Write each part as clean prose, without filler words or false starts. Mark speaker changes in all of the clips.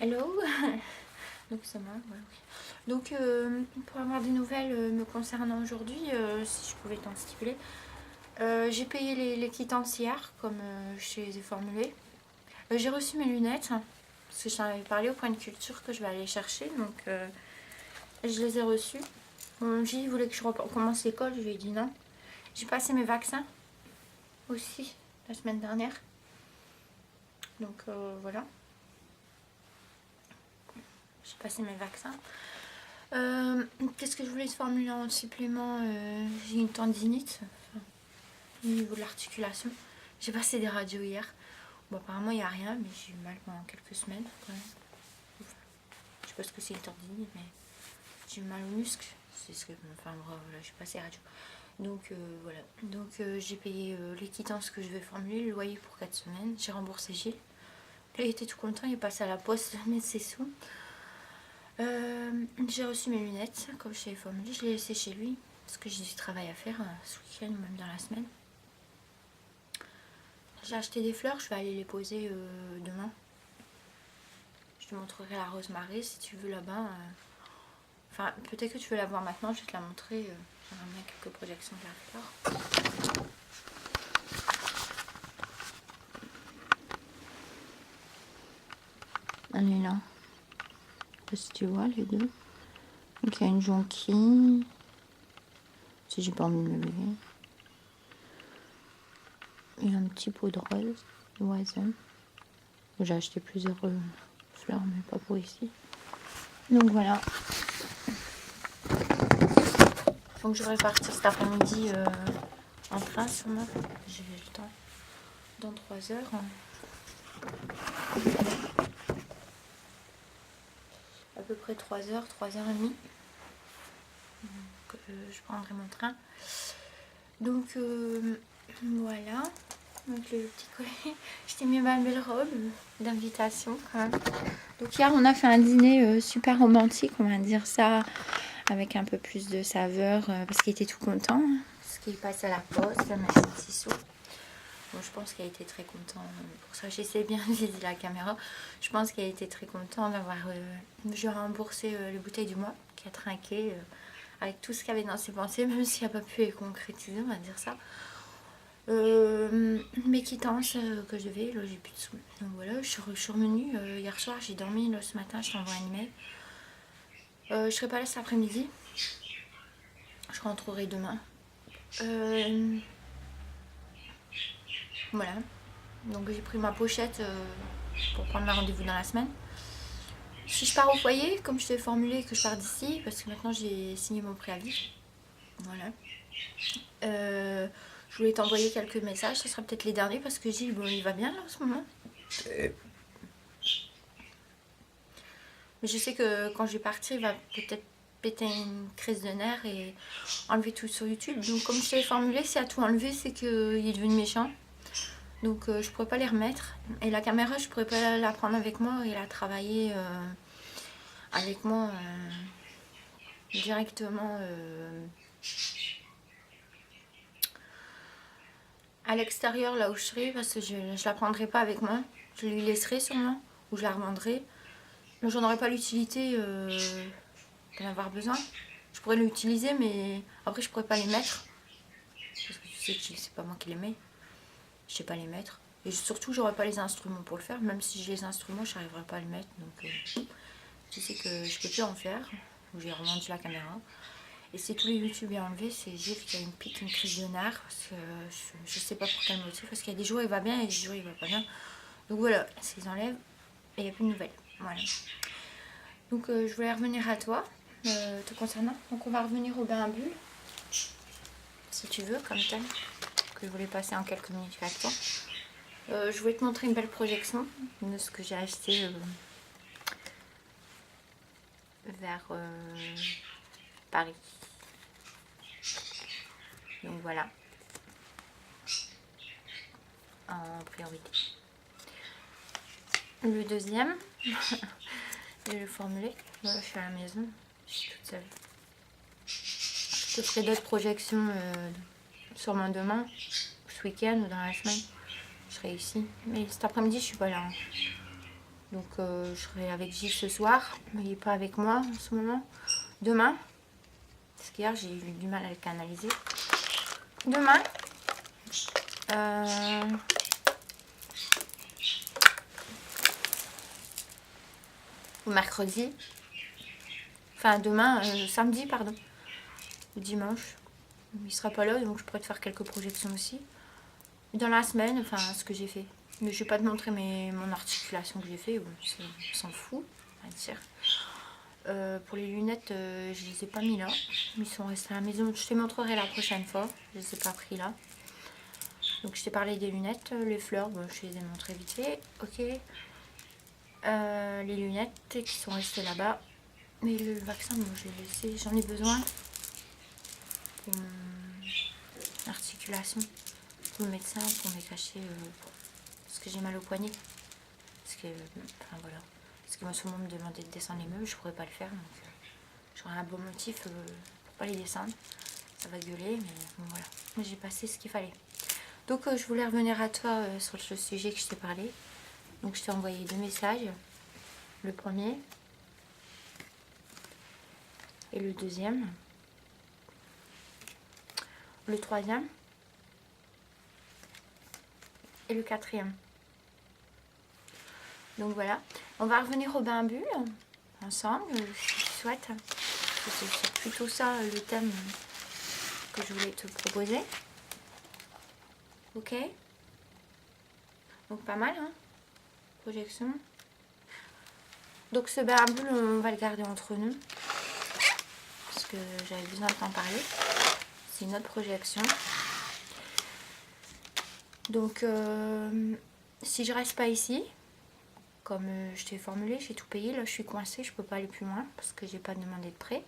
Speaker 1: Hello. Donc c'est moi, voilà. Donc pour avoir des nouvelles me concernant aujourd'hui, si je pouvais t'en stipuler, j'ai payé les quittances hier, comme je les ai formulées. J'ai reçu mes lunettes, parce que je t'en avais parlé au point de culture que je vais aller chercher, donc je les ai reçues. Gilles voulait que je recommence l'école, je lui ai dit non. J'ai passé mes vaccins aussi la semaine dernière. Donc voilà. J'ai passé mes vaccins. Qu'est-ce que je voulais te formuler en supplément? J'ai une tendinite au niveau de l'articulation. J'ai passé des radios hier. Bon, apparemment, il n'y a rien, mais j'ai eu mal pendant quelques semaines. Ouais. Enfin, je sais pas ce que c'est une tendinite, mais j'ai eu mal au muscle. C'est ce que, enfin, voilà, j'ai passé les radios. Donc voilà. Donc j'ai payé les quittances que je vais formuler, le loyer pour 4 semaines. J'ai remboursé Gilles. Là, il était tout content, il est passé à la poste mettre ses sous. J'ai reçu mes lunettes, comme je l'ai formulé, je l'ai laissé chez lui, parce que j'ai du travail à faire ce week-end ou même dans la semaine. J'ai acheté des fleurs, je vais aller les poser demain. Je te montrerai la rosemary si tu veux là-bas. Enfin, peut-être que tu veux la voir maintenant, je vais te la montrer. J'ai ramené quelques projections de la fleur. Elle est là. Je sais pas si tu vois les deux. Donc il y a une jonquille. Si j'ai pas envie de me lever. Et un petit pot de rose, d'oiseau. J'ai acheté plusieurs fleurs, mais pas pour ici. Donc voilà. Donc je devrais partir cet après-midi en train sûrement. J'ai le temps. Dans 3 heures. À peu près 3 heures, 3h30. Donc je prendrai mon train. Donc voilà. Donc le petit collier. Je t'ai mis ma belle robe d'invitation quand même. Donc hier on a fait un dîner super romantique, on va dire ça, avec un peu plus de saveur, parce qu'il était tout content. Parce qu'il passe à la poste, m'a acheté 6 sous. Bon, je pense qu'il a été très content. Pour ça, j'essaie bien de viser la caméra. Je pense qu'il a été très content d'avoir... je remboursé les bouteilles du mois, qui a trinqué avec tout ce qu'il y avait dans ses pensées, même s'il n'a pas pu les concrétiser, on va dire ça. Mes quittances que je devais, là j'ai plus de sous. Donc voilà, je suis revenue hier soir, j'ai dormi, là ce matin je t'envoie un email. Je serai pas là cet après-midi. Je rentrerai demain. Voilà. Donc j'ai pris ma pochette pour prendre un rendez-vous dans la semaine. Si je pars au foyer, comme je t'ai formulé que je pars d'ici, parce que maintenant j'ai signé mon préavis. Voilà. Je voulais t'envoyer quelques messages, ce sera peut-être les derniers parce que Gilles, bon, il va bien là en ce moment. Mais je sais que quand je vais partir, il va peut-être péter une crise de nerfs et enlever tout sur YouTube. Donc comme je t'ai formulé, s'il a tout enlevé, c'est qu'il est devenu méchant. Donc je pourrais pas les remettre. Et la caméra, je pourrais pas la prendre avec moi et la travailler avec moi directement à l'extérieur là où je serai, parce que je la prendrai pas avec moi. Je lui laisserai sûrement, ou je la revendrai. Mais j'en aurais pas l'utilité d'en avoir besoin. Je pourrais l'utiliser, mais après je pourrais pas les mettre. Parce que tu sais que c'est pas moi qui les mets. Je sais pas les mettre. Et surtout, j'aurais pas les instruments pour le faire. Même si j'ai les instruments, je n'arriverai pas à les mettre. Donc, je sais que je peux plus en faire. J'ai revendu la caméra. Et si tous les YouTube est enlevé, c'est Gilles qui a une crise de nerfs. Parce que je sais pas pour quel motif. Parce qu'il y a des jours il va bien et des jours il va pas bien. Donc voilà, s'ils enlèvent, et il n'y a plus de nouvelles. Voilà. Donc je voulais revenir à toi, te concernant. Donc on va revenir au bain à bulles. Si tu veux, comme tel. Que je voulais passer en quelques minutes avec toi. Je voulais te montrer une belle projection de ce que j'ai acheté vers Paris. Donc voilà, en priorité. Le deuxième, je vais le formuler. Voilà, je suis à la maison, je suis toute seule. Je te ferai d'autres projections sûrement demain, ce week-end ou dans la semaine. Je serai ici. Mais cet après-midi, je suis pas là. Donc je serai avec Gilles ce soir, mais il n'est pas avec moi en ce moment. Demain, parce qu'hier j'ai eu du mal à le canaliser. Demain, ou mercredi, enfin demain, samedi pardon, ou dimanche, il sera pas là, donc je pourrais te faire quelques projections aussi. Dans la semaine, enfin ce que j'ai fait. Mais je vais pas te montrer mon articulation que j'ai fait, on s'en fout, on va dire. Pour les lunettes, je les ai pas mis là. Ils sont restés à la maison. Je te montrerai la prochaine fois. Je les ai pas pris là. Donc je t'ai parlé des lunettes. Les fleurs, bon, je les ai montrées vite fait. Ok. Les lunettes qui sont restées là-bas. Mais le vaccin, bon, je l'ai laissé. J'en ai besoin pour mon articulation. Pour le médecin, pour me cacher. Parce que j'ai mal au poignet. Parce que, enfin voilà. Parce que moi, souvent me demandait de descendre les meubles, je pourrais pas le faire. Donc j'aurais un bon motif pour pas les descendre. Ça va gueuler, mais bon voilà. Mais j'ai passé ce qu'il fallait. Donc je voulais revenir à toi sur le sujet que je t'ai parlé. Donc je t'ai envoyé 2 messages. Le premier et le deuxième. Le troisième et le quatrième. Donc voilà. On va revenir au bain bulle ensemble, si tu souhaites. C'est plutôt ça le thème que je voulais te proposer. Ok. Donc pas mal, hein. Projection. Donc ce bain à bulles, on va le garder entre nous. Parce que j'avais besoin de t'en parler. C'est une autre projection. Donc si je reste pas ici, comme je t'ai formulé, j'ai tout payé. Là je suis coincée, je peux pas aller plus loin parce que j'ai pas demandé de prêt.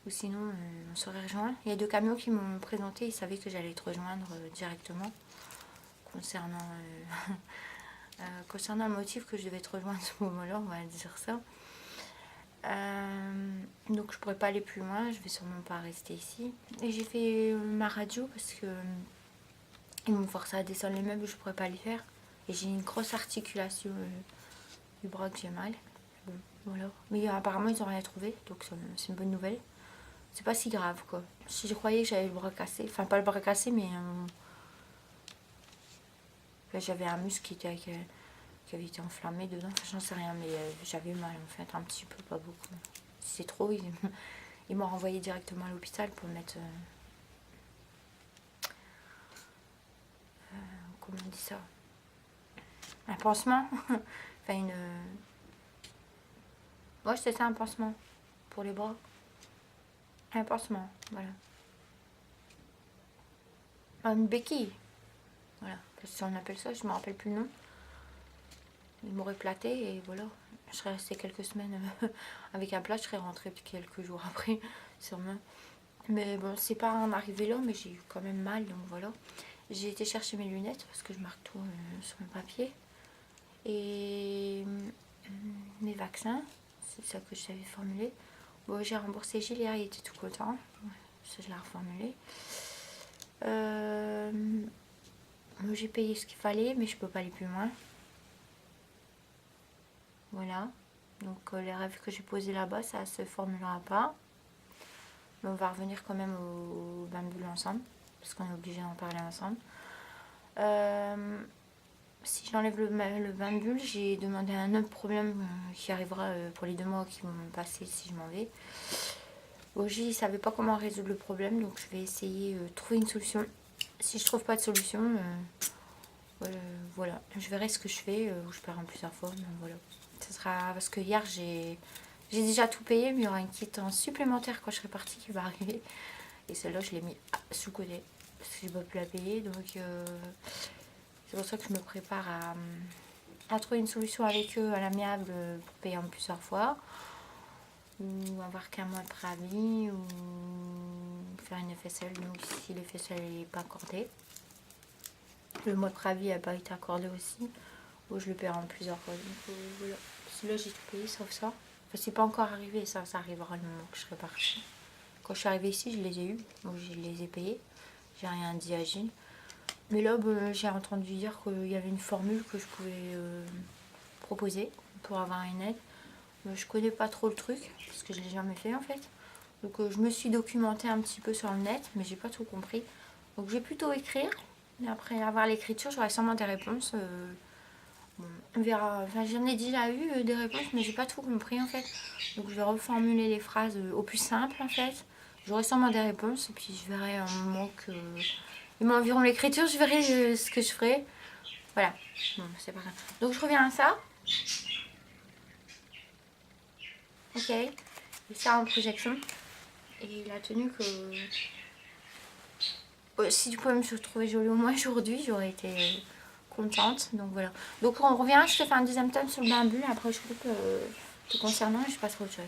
Speaker 1: Ou sinon on serait rejoint. Il y a 2 camions qui m'ont présenté, ils savaient que j'allais te rejoindre directement. Concernant concernant le motif que je devais te rejoindre à ce moment-là, on va dire ça. Donc je pourrais pas aller plus loin, je vais sûrement pas rester ici. Et j'ai fait ma radio parce que ils m'ont forcé à descendre les meubles, je pourrais pas les faire. Et j'ai une grosse articulation du bras que j'ai mal. Bon, voilà. Mais apparemment ils ont rien trouvé, donc c'est une bonne nouvelle. C'est pas si grave quoi. Si je croyais que j'avais le bras cassé, enfin pas le bras cassé, mais là j'avais un muscle qui avait été enflammé dedans, enfin, j'en sais rien, mais j'avais mal en fait, un petit peu, pas beaucoup. Si c'est trop, ils m'ont renvoyé directement à l'hôpital pour mettre, comment on dit ça, un pansement, enfin une, ouais c'est ça, un pansement pour les bras, un pansement, voilà, une béquille, voilà, si on appelle ça, je me rappelle plus le nom. Ils m'auraient platé et voilà. Je serais restée quelques semaines avec un plat, je serais rentrée quelques jours après, sûrement. Mais bon, c'est pas en arrivé là, mais j'ai eu quand même mal, donc voilà. J'ai été chercher mes lunettes parce que je marque tout sur le papier. Et mes vaccins, c'est ça que je t'avais formulé. Bon, j'ai remboursé Gilles hier, il était tout content. Ça, je l'ai reformulé. Moi, j'ai payé ce qu'il fallait, mais je peux pas aller plus loin. Voilà. Donc les rêves que j'ai posés là-bas, ça se formulera pas. Mais on va revenir quand même au bain de bulle ensemble. Parce qu'on est obligé d'en parler ensemble. Si j'enlève le bain de bulle, j'ai demandé un autre problème qui arrivera pour les 2 mois qui vont passer si je m'en vais. Oji ne savait pas comment résoudre le problème, donc je vais essayer de trouver une solution. Si je trouve pas de solution, voilà, je verrai ce que je fais, ou je perds en plusieurs fois, mais voilà. Ce sera parce que hier j'ai déjà tout payé, mais il y aura une quittance supplémentaire quand je serai partie qui va arriver. Et celle-là, je l'ai mis sous côté parce que je ne peux plus la payer, donc c'est pour ça que je me prépare à trouver une solution avec eux à l'amiable pour payer en plusieurs fois, ou avoir qu'un mois de préavis, ou faire une FSL, donc si le FSL n'est pas accordé. Le mois de préavis n'a pas été accordé aussi, ou je le paierai en plusieurs fois. Donc voilà, là j'ai tout payé sauf ça. Enfin, c'est pas encore arrivé, ça arrivera le moment que je serai partie. Quand je suis arrivée ici, je les ai eus, donc je les ai payés. J'ai rien dit à Gilles. Mais là, j'ai entendu dire qu'il y avait une formule que je pouvais proposer. pour avoir une aide. Je connais pas trop le truc parce que je l'ai jamais fait en fait. Donc je me suis documentée un petit peu sur le net, mais j'ai pas tout compris. Donc je vais plutôt écrire. Et après avoir l'écriture, j'aurai sûrement des réponses. Bon, on verra. Enfin, j'en ai déjà eu des réponses, mais j'ai pas tout compris en fait. Donc je vais reformuler les phrases au plus simple en fait. J'aurai sûrement des réponses et puis je verrai un moment que ils m'enverront l'écriture, je verrai ce que je ferai. Voilà. Bon, c'est pas grave. Donc je reviens à ça. Ok. Et ça en projection. Et la tenue que... si tu pouvais me trouver jolie au moins aujourd'hui, j'aurais été contente. Donc voilà. Donc on revient, je te fais un deuxième tome sur le bain bulle. Après je coupe te concernant et je passe à autre chose.